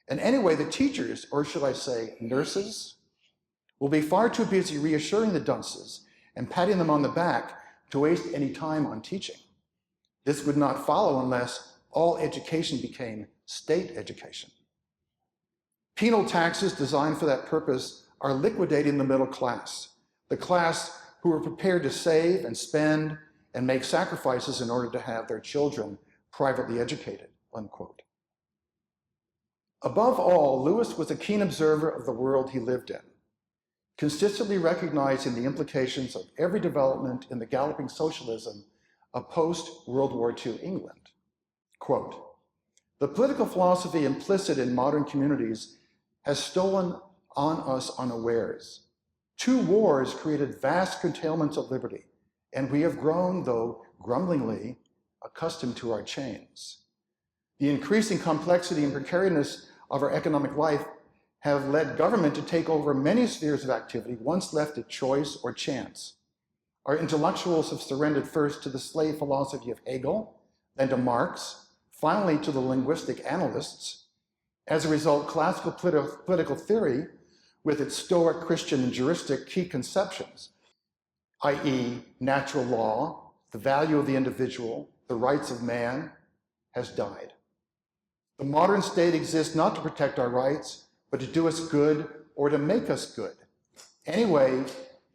[SPEAKER 1] And anyway, the teachers, or should I say nurses, will be far too busy reassuring the dunces and patting them on the back to waste any time on teaching. This would not follow unless all education became state education. Penal taxes designed for that purpose are liquidating the middle class, the class who are prepared to save and spend and make sacrifices in order to have their children privately educated, unquote. Above all, Lewis was a keen observer of the world he lived in, consistently recognizing the implications of every development in the galloping socialism of post-World War II England. Quote, "The political philosophy implicit in modern communities has stolen on us unawares. 2 wars created vast curtailments of liberty, and we have grown, though grumblingly, accustomed to our chains. The increasing complexity and precariousness of our economic life have led government to take over many spheres of activity once left to choice or chance. Our intellectuals have surrendered first to the slave philosophy of Hegel, then to Marx, finally to the linguistic analysts. As a result, classical political theory, with its Stoic, Christian, and juristic key conceptions, i.e. natural law, the value of the individual, the rights of man, has died. The modern state exists not to protect our rights, but to do us good or to make us good. Anyway,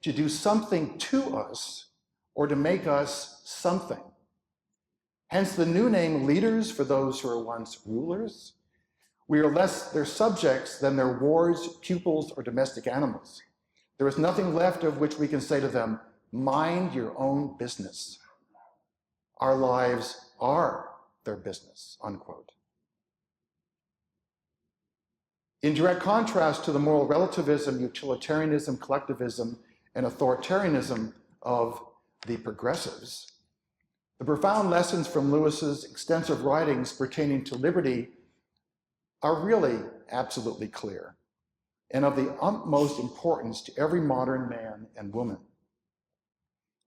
[SPEAKER 1] to do something to us or to make us something. Hence the new name leaders for those who were once rulers. We are less their subjects than their wards, pupils, or domestic animals. There is nothing left of which we can say to them, mind your own business. Our lives are their business," unquote. In direct contrast to the moral relativism, utilitarianism, collectivism, and authoritarianism of the progressives, the profound lessons from Lewis's extensive writings pertaining to liberty are really absolutely clear and of the utmost importance to every modern man and woman.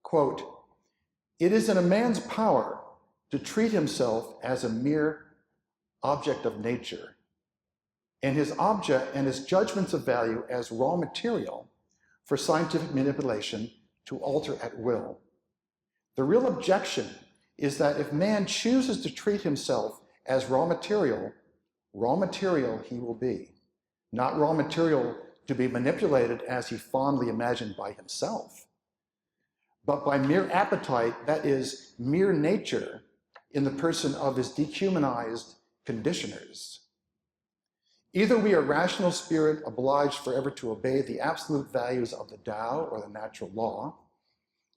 [SPEAKER 1] Quote, "It is in a man's power to treat himself as a mere object of nature, and his object and his judgments of value as raw material for scientific manipulation to alter at will. The real objection is that if man chooses to treat himself as raw material he will be, not raw material to be manipulated as he fondly imagined by himself, but by mere appetite, that is, mere nature, in the person of his dehumanized conditioners. Either we are rational spirit obliged forever to obey the absolute values of the Tao or the natural law,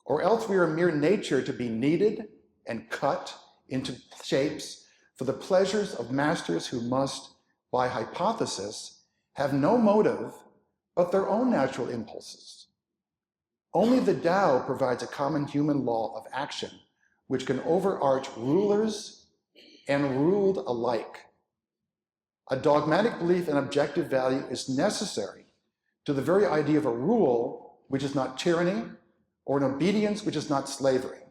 [SPEAKER 1] or else we are mere nature to be kneaded and cut into shapes for the pleasures of masters who must, by hypothesis, have no motive but their own natural impulses. Only the Tao provides a common human law of action which can overarch rulers and ruled alike. A dogmatic belief in objective value is necessary to the very idea of a rule which is not tyranny or an obedience which is not slavery.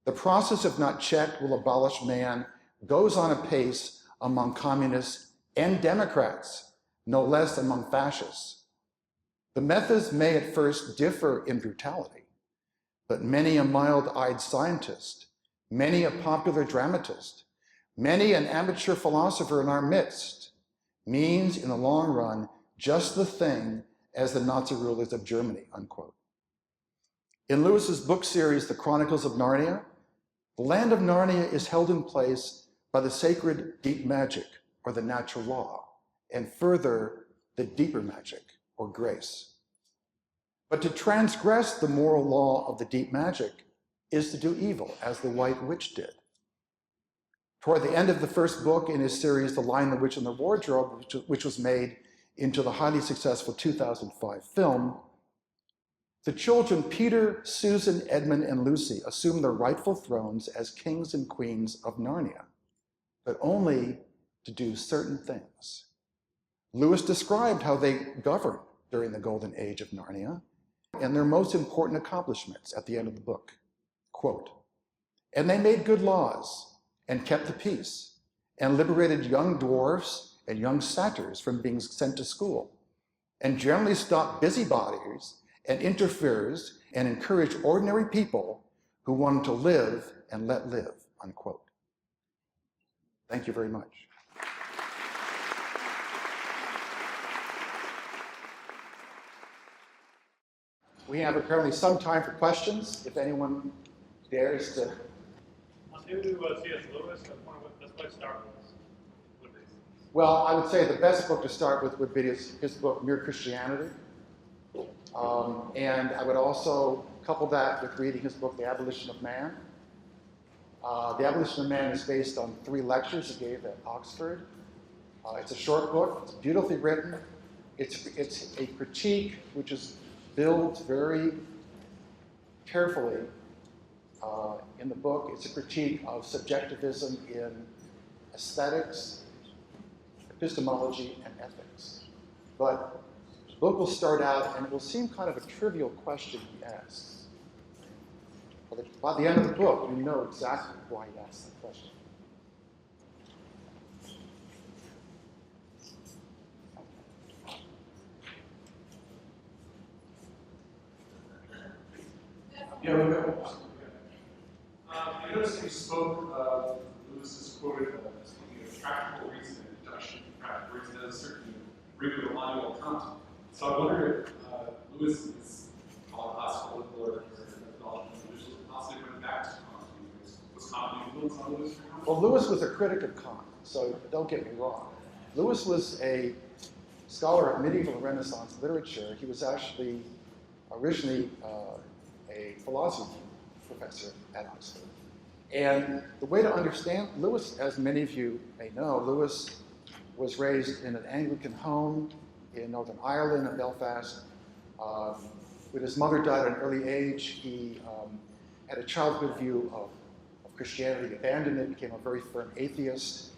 [SPEAKER 1] The process, if not checked, will abolish man, goes on apace among communists and Democrats, no less among fascists. The methods may at first differ in brutality, but many a mild-eyed scientist, many a popular dramatist, many an amateur philosopher in our midst means in the long run just the thing as the Nazi rulers of Germany, unquote. In Lewis's book series, The Chronicles of Narnia, the land of Narnia is held in place by the sacred deep magic, or the natural law, and further, the deeper magic, or grace. But to transgress the moral law of the deep magic is to do evil, as the White Witch did. Toward the end of the first book in his series, The Lion, the Witch, and the Wardrobe, which was made into the highly successful 2005 film, the children Peter, Susan, Edmund, and Lucy assume their rightful thrones as kings and queens of Narnia, but only to do certain things. Lewis described how they governed during the golden age of Narnia and their most important accomplishments at the end of the book. Quote, "And they made good laws and kept the peace and liberated young dwarfs and young satyrs from being sent to school and generally stopped busybodies and interferers and encouraged ordinary people who wanted to live and let live," unquote. Thank you very much. We have apparently some time for questions, if anyone dares to.
[SPEAKER 2] I'm new to C.S. Lewis. I was wondering what the best place to start with.
[SPEAKER 1] Well, I would say the best book to start with would be his book, Mere Christianity. And I would also couple that with reading his book, The Abolition of Man. The Abolition of Man is based on 3 lectures he gave at Oxford. It's a short book. It's beautifully written. It's a critique which is built very carefully in the book. It's a critique of subjectivism in aesthetics, epistemology, and ethics. But the book will start out, and it will seem kind of a trivial question he asks. But by the end of the book, you know exactly why he asks that question.
[SPEAKER 3] Yeah, we'll go. I noticed you spoke of Lewis's quoted as speaking of practical reason and deduction. Practical reason has a certain rigor logical content. So I wonder if Lewis is called classical liberal or methodology individualism possibly went back to Kant. Was Kant an influence on Lewis?
[SPEAKER 1] Well, Lewis was a critic of Kant, so don't get me wrong. Lewis was a scholar of medieval and Renaissance literature. He was actually originally a philosophy professor at Oxford. And the way to understand Lewis, as many of you may know, Lewis was raised in an Anglican home in Northern Ireland, in Belfast. When his mother died at an early age, he had a childhood view of Christianity, abandoned it, became a very firm atheist,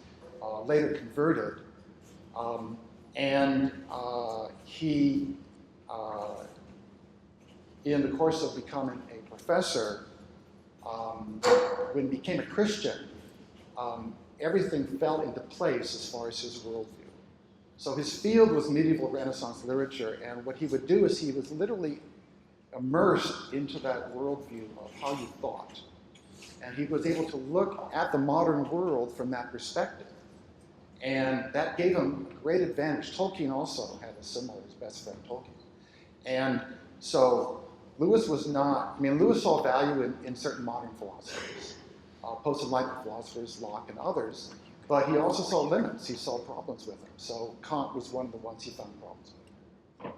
[SPEAKER 1] later converted. He in the course of becoming a professor, when he became a Christian, everything fell into place as far as his worldview. So his field was medieval Renaissance literature, and what he would do is he was literally immersed into that worldview of how you thought. And he was able to look at the modern world from that perspective. And that gave him a great advantage. Tolkien also had a similar, his best friend Tolkien. And so Lewis was not, Lewis saw value in certain modern philosophers, post-enlightenment philosophers, Locke and others, but he also saw limits, he saw problems with them. So Kant was one of the ones he found problems with.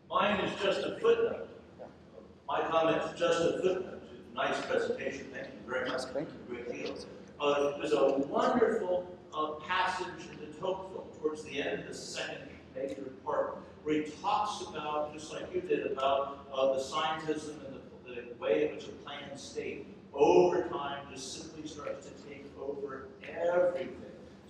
[SPEAKER 4] Mine is just a footnote. My comment is just a footnote. Nice presentation, thank you very much.
[SPEAKER 1] Thank you.
[SPEAKER 4] A great deal. There's a wonderful passage in the Tocqueville towards the end of the second major part, where he talks about, just like you did, about the scientism and the way in which a planned state over time just simply starts to take over everything.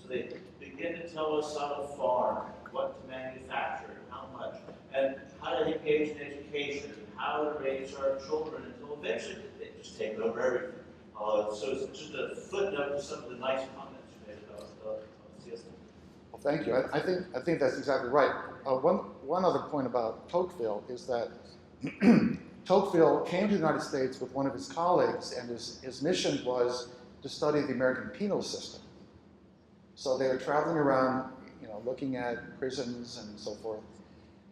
[SPEAKER 4] So they begin to tell us how to farm, what to manufacture, how much, and how to engage in education, and how to raise our children until eventually they just take over everything. So it's just a footnote to some of the nice comments you made about CS.
[SPEAKER 1] Well, thank you. I think that's exactly right. One other point about Tocqueville is that Tocqueville came to the United States with one of his colleagues, and his mission was to study the American penal system. So they were traveling around, looking at prisons and so forth.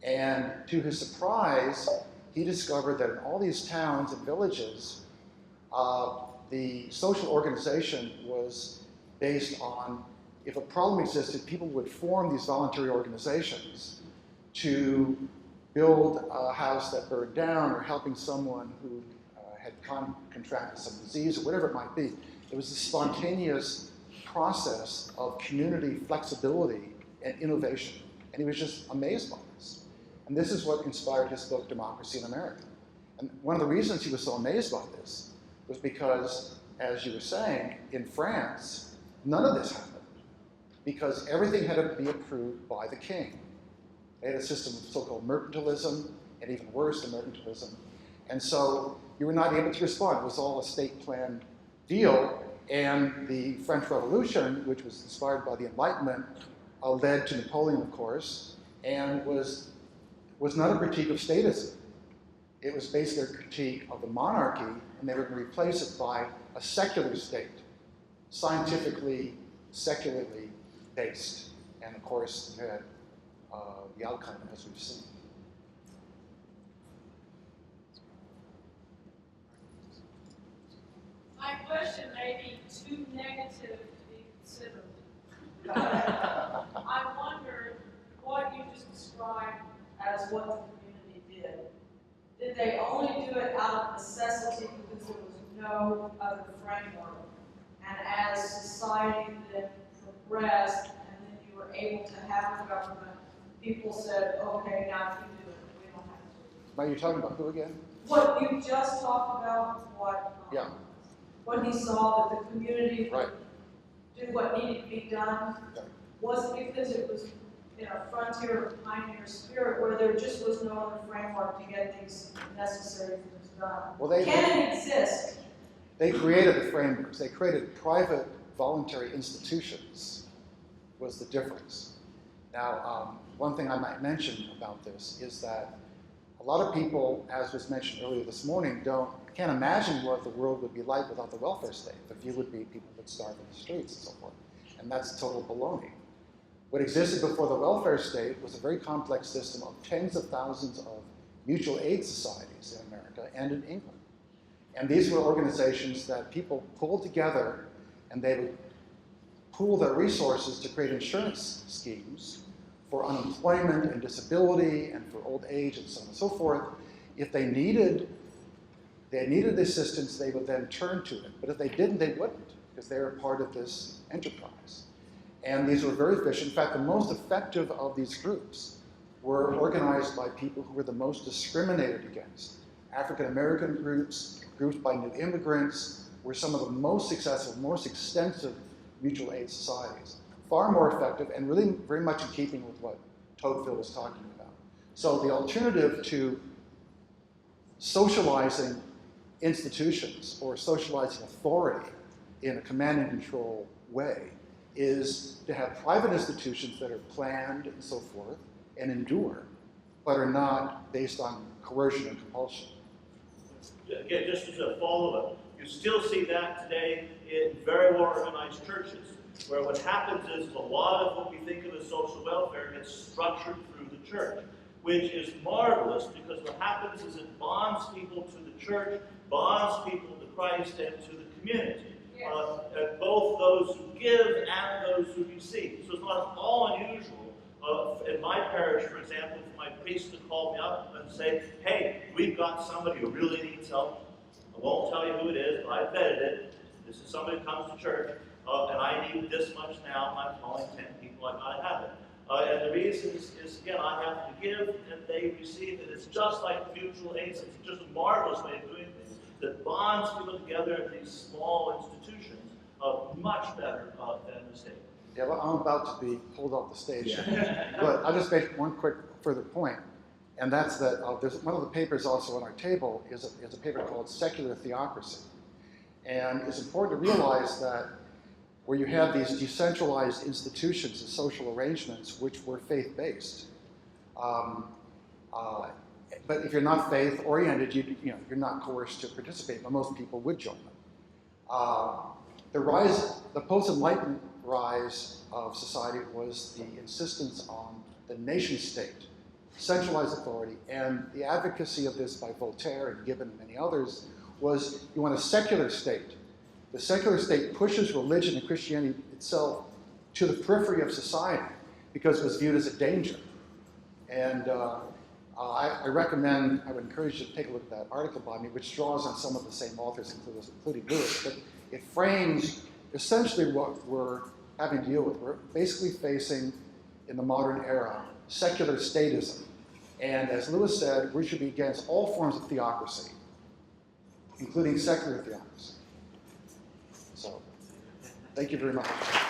[SPEAKER 1] And to his surprise, he discovered that in all these towns and villages, the social organization was based on, if a problem existed, people would form these voluntary organizations to build a house that burned down or helping someone who had contracted some disease or whatever it might be. It was a spontaneous process of community flexibility and innovation. And he was just amazed by this. And this is what inspired his book, Democracy in America. And one of the reasons he was so amazed by this was because, as you were saying, in France, None of this happened because everything had to be approved by the king. They had a system of so-called mercantilism, and even worse than mercantilism. And so you were not able to respond. It was all a state-planned deal. And the French Revolution, which was inspired by the Enlightenment, led to Napoleon, of course, and was not a critique of statism. It was basically a critique of the monarchy, and they were going to replace it by a secular state, scientifically, secularly based. And of course, you had the outcome as we've seen.
[SPEAKER 5] My question may be too negative to be considered. I wonder what you just described as what the community did. Did they only do it out of necessity because there was no other framework? And as society then progressed and then you were able to have a government, people said, okay, now if you do it, we don't have to.
[SPEAKER 1] Are you talking about who again?
[SPEAKER 5] What you just talked about, when he saw that the community
[SPEAKER 1] Right.
[SPEAKER 5] do what needed to be done, was because it was in a frontier pioneer spirit where there just was no other framework to get these necessary things done.
[SPEAKER 1] Well,
[SPEAKER 5] Can it exist?
[SPEAKER 1] They created the frameworks. They created private voluntary institutions was the difference. Now, one thing I might mention about this is that a lot of people, as was mentioned earlier this morning, can't imagine what the world would be like without the welfare state. The view would be people would starve in the streets and so forth. And that's total baloney. What existed before the welfare state was a very complex system of tens of thousands of mutual aid societies in America and in England. And these were organizations that people pulled together, and they would pool their resources to create insurance schemes for unemployment and disability and for old age and so on and so forth. If they needed assistance, they would then turn to it. But if they didn't, they wouldn't, because they were part of this enterprise. And these were very efficient. In fact, the most effective of these groups were organized by people who were the most discriminated against. African American groups, groups by new immigrants, were some of the most successful, most extensive mutual aid societies. Far more effective and really very much in keeping with what Tocqueville was talking about. So the alternative to socializing institutions or socializing authority in a command and control way is to have private institutions that are planned and so forth and endure, but are not based on coercion and compulsion.
[SPEAKER 4] Again, just as a follow-up, you still see that today in very well organized churches, where what happens is a lot of what we think of as social welfare gets structured through the church, which is marvelous because what happens is it bonds people to the church, bonds people to Christ and to the community.
[SPEAKER 5] Yes.
[SPEAKER 4] Both those who give and those who receive. So it's not at all unusual in my parish, for example, for my priest to call me up and say, hey, we've got somebody who really needs help. I won't tell you who it is, but I vetted it. This is somebody who comes to church, and I need this much now. I'm calling 10 people. I gotta have it. And the reason is, again, I have to give and they receive it. It's just like mutual aid. It's just a marvelous way of doing things that bonds people together in these small institutions much better than the state.
[SPEAKER 1] Yeah, well, I'm about to be pulled off the stage. But I'll just make one quick further point, and that's that there's one of the papers also on our table is a paper called Secular Theocracy. And it's important to realize that where you have these decentralized institutions and social arrangements which were faith-based, but if you're not faith-oriented, you're not coerced to participate, but most people would join them. The post-Enlightenment rise of society was the insistence on the nation-state, centralized authority, and the advocacy of this by Voltaire and Gibbon and many others was you want a secular state. The secular state pushes religion and Christianity itself to the periphery of society because it was viewed as a danger. And I would encourage you to take a look at that article by me, which draws on some of the same authors, including Lewis, but it frames essentially what we're having to deal with. We're basically facing, in the modern era, secular statism. And as Lewis said, we should be against all forms of theocracy, including secular theocracy. So, Thank you very much.